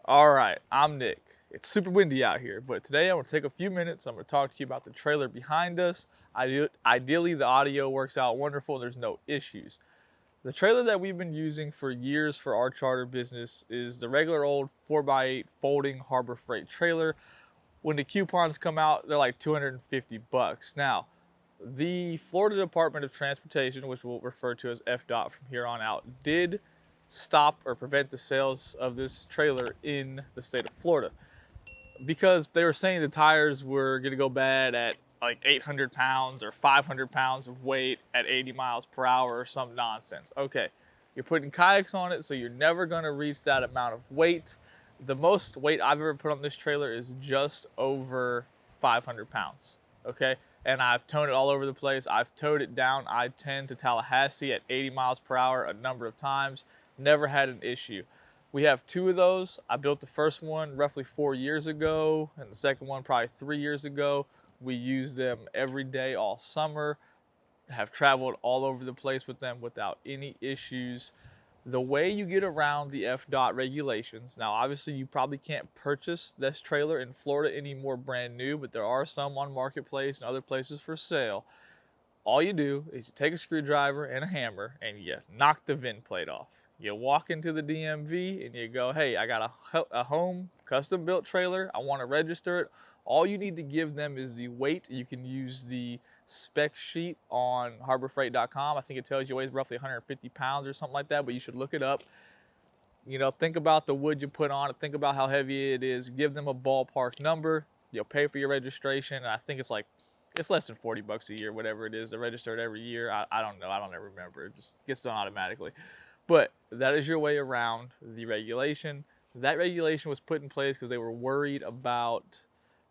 All right, I'm Nick. It's super windy out here, but today I'm gonna take a few minutes. I'm gonna talk to you about the trailer behind us. Ideally, the audio works out wonderful. There's no issues. The trailer that we've been using for years for our charter business is the regular old 4x8 folding Harbor Freight trailer. When the coupons come out, they're like 250 bucks. Now, the Florida Department of Transportation, which we'll refer to as FDOT from here on out, did stop or prevent the sales of this trailer in the state of Florida because they were saying the tires were going to go bad at like 800 pounds or 500 pounds of weight at 80 miles per hour or some nonsense. Okay, you're putting kayaks on it, so you're never going to reach that amount of weight. The most weight I've ever put on this trailer is just over 500 pounds, okay? And I've towed it all over the place. I've towed it down I-10 to Tallahassee at 80 miles per hour a number of times. Never had an issue. We have two of those. I built the first one roughly 4 years ago, and the second one probably 3 years ago. We use them every day all summer. Have traveled all over the place with them without any issues. The way you get around the FDOT regulations, now obviously you probably can't purchase this trailer in Florida anymore brand new, but there are some on Marketplace and other places for sale. All you do is you take a screwdriver and a hammer and you knock the VIN plate off. You walk into the DMV and you go, hey, I got a home custom built trailer. I want to register it. All you need to give them is the weight. You can use the spec sheet on harborfreight.com. I think it tells you it weighs roughly 150 pounds or something like that, but you should look it up. You know, think about the wood you put on it. Think about how heavy it is. Give them a ballpark number. You'll pay for your registration. And I think it's less than 40 bucks a year, whatever it is, to register it every year. I don't know. I don't ever remember. It just gets done automatically. But that is your way around the regulation. That regulation was put in place because they were worried about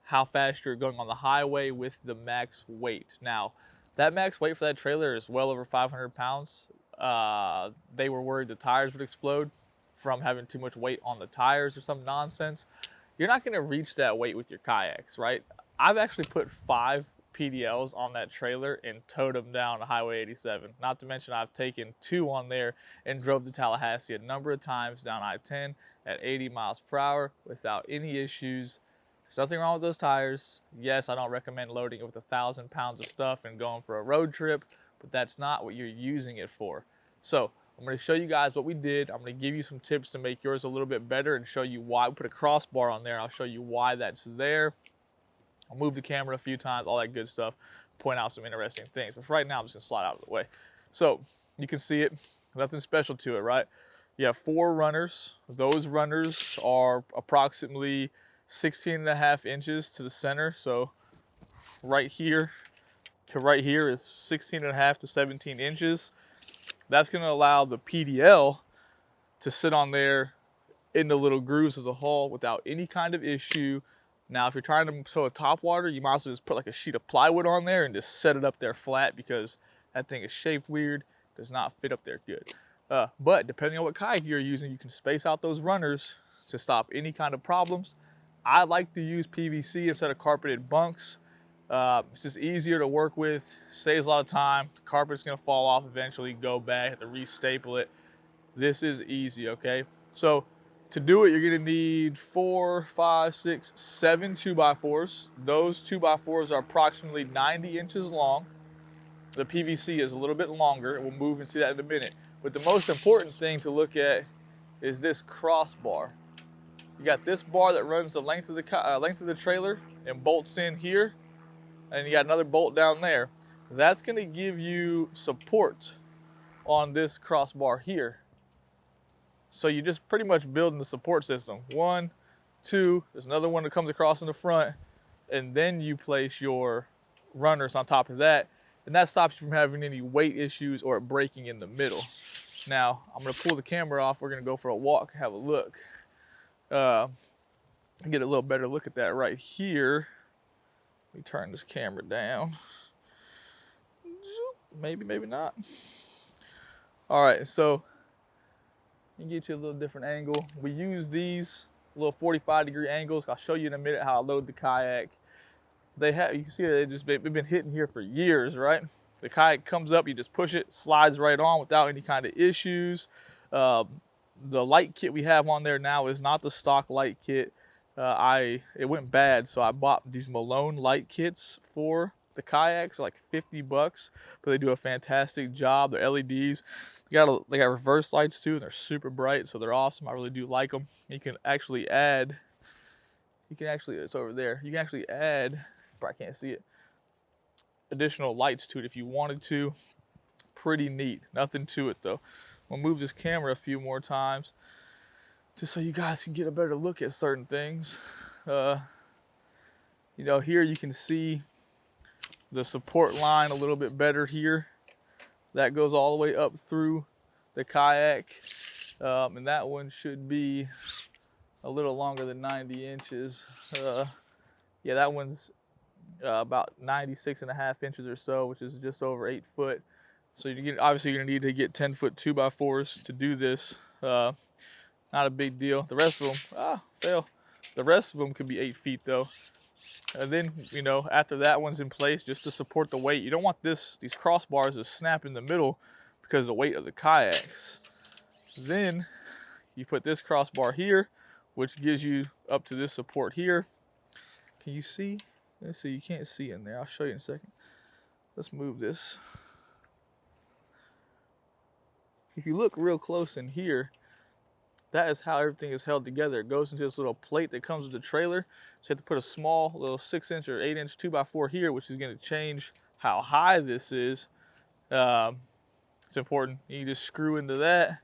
how fast you're going on the highway with the max weight. Now, that max weight for that trailer is well over 500 pounds. They were worried the tires would explode from having too much weight on the tires or some nonsense. You're not gonna reach that weight with your kayaks, right? I've actually put 5 PDLs on that trailer and towed them down Highway 87. Not to mention I've taken 2 on there and drove to Tallahassee a number of times down I-10 at 80 miles per hour without any issues. There's nothing wrong with those tires. Yes, I don't recommend loading it with 1,000 pounds of stuff and going for a road trip, but that's not what you're using it for. So I'm going to show you guys what we did. I'm going to give you some tips to make yours a little bit better and show you why. We put a crossbar on there and I'll show you why that's there. I'll move the camera a few times, all that good stuff, point out some interesting things. But for right now, I'm just gonna slide out of the way. So you can see it, nothing special to it, right? You have 4 runners. Those runners are approximately 16.5 inches to the center. So right here to right here is 16.5 to 17 inches. That's gonna allow the PDL to sit on there in the little grooves of the hull without any kind of issue. Now, if you're trying to tow a topwater, you might as well just put like a sheet of plywood on there and just set it up there flat because that thing is shaped weird, does not fit up there good. But depending on what kayak you're using, you can space out those runners to stop any kind of problems. I like to use PVC instead of carpeted bunks. It's just easier to work with, saves a lot of time. The carpet's gonna fall off eventually, go bad, have to restaple it. This is easy, okay? So to do it, you're gonna need 4, 5, 6, 7 2x4s. Those 2x4s are approximately 90 inches long. The PVC is a little bit longer. We'll move and see that in a minute. But the most important thing to look at is this crossbar. You got this bar that runs the length of the trailer and bolts in here, and you got another bolt down there. That's gonna give you support on this crossbar here. So you're just pretty much building the support system. 1, 2, there's another one that comes across in the front, and then you place your runners on top of that, and that stops you from having any weight issues or breaking in the middle. Now, I'm gonna pull the camera off. We're gonna go for a walk, have a look. Get a little better look at that right here. Let me turn this camera down. Maybe, maybe not. All right, so get you a little different angle. We use these little 45-degree angles. I'll show you in a minute how I load the kayak. You can see they've been hitting here for years, right? The kayak comes up, you just push it, slides right on without any kind of issues. The light kit we have on there now is not the stock light kit. It went bad, so I bought these Malone light kits for the kayaks, like 50 bucks, but they do a fantastic job. They're LEDs. They got reverse lights too, and they're super bright, so they're awesome. I really do like them. You can actually add, it's over there. You can actually add, probably can't see it, additional lights to it if you wanted to. Pretty neat. Nothing to it though. I'll move this camera a few more times just so you guys can get a better look at certain things. You know, here you can see the support line a little bit better here. That goes all the way up through the kayak. And that one should be a little longer than 90 inches. Yeah, that one's about 96.5 inches or so, which is just over 8 foot. So obviously you're gonna need to get 10-foot 2x4s to do this. Not a big deal. The rest of them, fail. The rest of them could be 8 feet though. And then, you know, after that one's in place, just to support the weight, you don't want these crossbars to snap in the middle because of the weight of the kayaks. Then you put this crossbar here, which gives you up to this support here. Can you see? Let's see, you can't see in there. I'll show you in a second. Let's move this. If you look real close in here, that is how everything is held together. It goes into this little plate that comes with the trailer. So you have to put a small little 6-inch or 8-inch 2x4 here, which is going to change how high this is. It's important. You just screw into that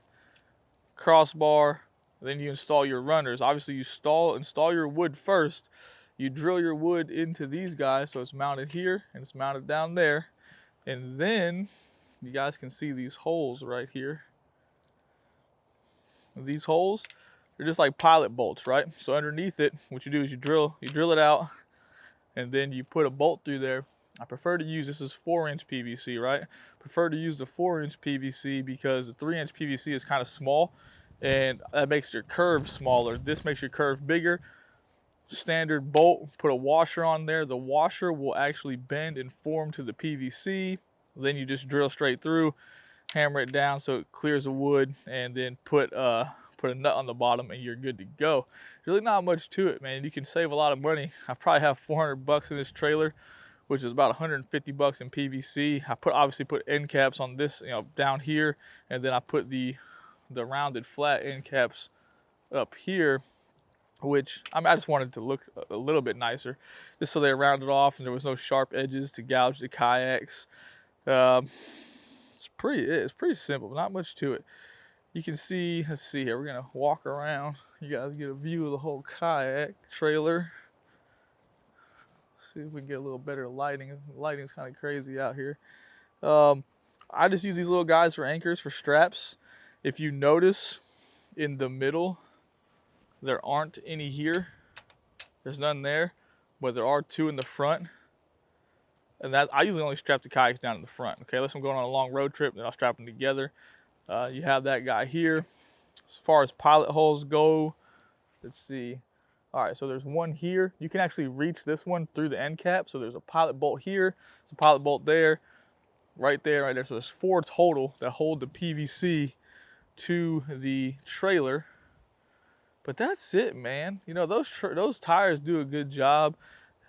crossbar, then you install your runners. Obviously, you install your wood first. You drill your wood into these guys, so it's mounted here and it's mounted down there. And then you guys can see these holes right here. These holes, they're just like pilot bolts, right? So underneath it, what you do is you drill it out, and then you put a bolt through there. I prefer to use, this is 4-inch PVC, right? Prefer to use the 4-inch PVC because the 3-inch PVC is kind of small, and that makes your curve smaller. This makes your curve bigger. Standard bolt, put a washer on there. The washer will actually bend and form to the PVC. Then you just drill straight through, hammer it down so it clears the wood, and then put a nut on the bottom and you're good to go. Really not much to it, man. You can save a lot of money. I probably have 400 bucks in this trailer, which is about 150 bucks in PVC. I obviously put end caps on this, you know, down here, and then I put the rounded flat end caps up here, which I just wanted to look a little bit nicer, just so they rounded off and there was no sharp edges to gouge the kayaks. It's pretty simple, not much to it. You can see, let's see here, we're gonna walk around. You guys get a view of the whole kayak trailer. See if we can get a little better lighting. Lighting's kind of crazy out here. I just use these little guys for anchors, for straps. If you notice in the middle, there aren't any here. There's none there, but there are 2 in the front. And that, I usually only strap the kayaks down in the front, okay? Unless I'm going on a long road trip, then I'll strap them together. You have that guy here. As far as pilot holes go, let's see. All right, so there's one here. You can actually reach this one through the end cap. So there's a pilot bolt here, there's a pilot bolt there, right there, right there. So there's 4 total that hold the PVC to the trailer. But that's it, man. You know, those tires do a good job.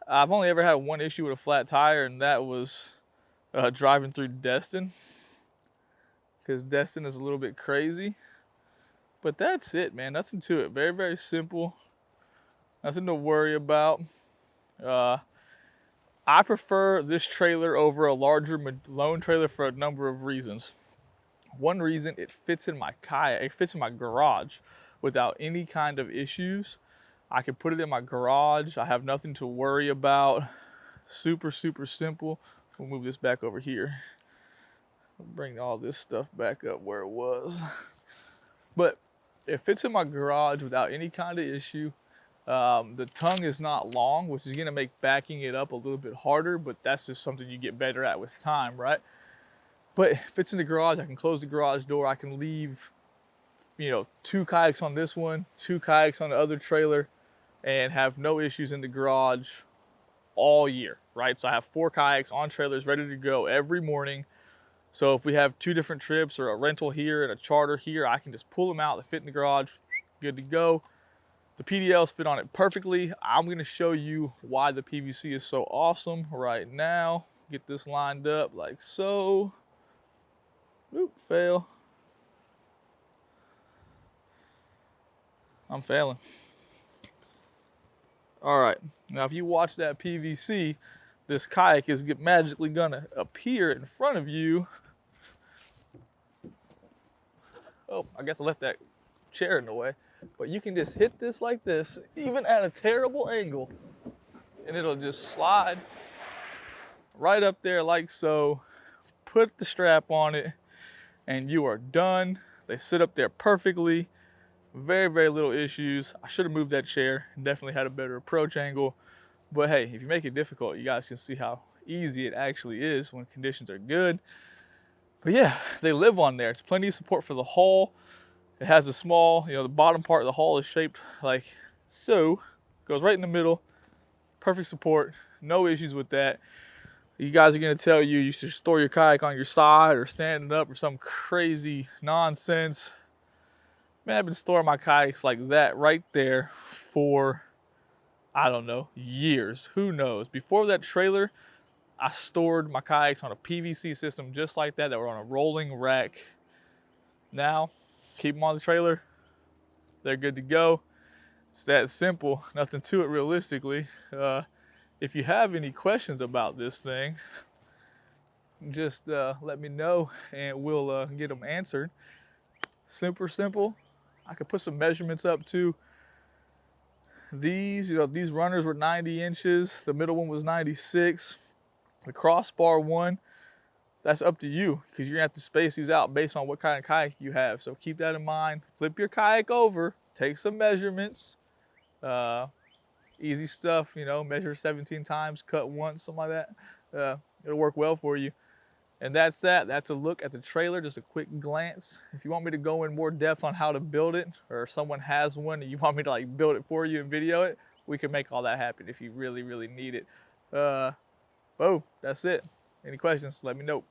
I've only ever had one issue with a flat tire, and that was driving through Destin, because Destin is a little bit crazy. But that's it, man. Nothing to it. Very, very simple. Nothing to worry about. I prefer this trailer over a larger Malone trailer for a number of reasons. One reason, it fits in my kayak. It fits in my garage without any kind of issues. I can put it in my garage. I have nothing to worry about. Super, super simple. We'll move this back over here. I'll bring all this stuff back up where it was. But it fits in my garage without any kind of issue. The tongue is not long, which is going to make backing it up a little bit harder, but that's just something you get better at with time, right? But it fits in the garage. I can close the garage door. I can leave, you know, 2 kayaks on this one, 2 kayaks on the other trailer, and have no issues in the garage all year, right? So I have 4 kayaks on trailers ready to go every morning. So if we have 2 different trips or a rental here and a charter here, I can just pull them out, they fit in the garage, good to go. The PDLs fit on it perfectly. I'm gonna show you why the PVC is so awesome right now. Get this lined up like so. Oop, fail. I'm failing. All right, now if you watch that PVC, this kayak is magically gonna appear in front of you. Oh, I guess I left that chair in the way. But you can just hit this like this, even at a terrible angle, and it'll just slide right up there like so. Put the strap on it, and you are done. They sit up there perfectly. Very, very little issues. I should have moved that chair and definitely had a better approach angle. But hey, if you make it difficult, you guys can see how easy it actually is when conditions are good. But yeah, they live on there. It's plenty of support for the hull. It has a small, the bottom part of the hull is shaped like so. Goes right in the middle. Perfect support. No issues with that. You guys are gonna tell you should store your kayak on your side or standing up or some crazy nonsense. Man, I've been storing my kayaks like that right there for, I don't know, years. Who knows? Before that trailer, I stored my kayaks on a PVC system just like that were on a rolling rack. Now, keep them on the trailer. They're good to go. It's that simple. Nothing to it realistically. If you have any questions about this thing, just let me know and we'll get them answered. Super simple. I could put some measurements up too. These runners were 90 inches. The middle one was 96. The crossbar one, that's up to you because you're gonna have to space these out based on what kind of kayak you have. So keep that in mind. Flip your kayak over, take some measurements. Easy stuff, measure 17 times, cut once, something like that. It'll work well for you. And that's that. That's a look at the trailer, just a quick glance. If you want me to go in more depth on how to build it, or someone has one and you want me to build it for you and video it, we can make all that happen if you really, really need it. That's it. Any questions, let me know.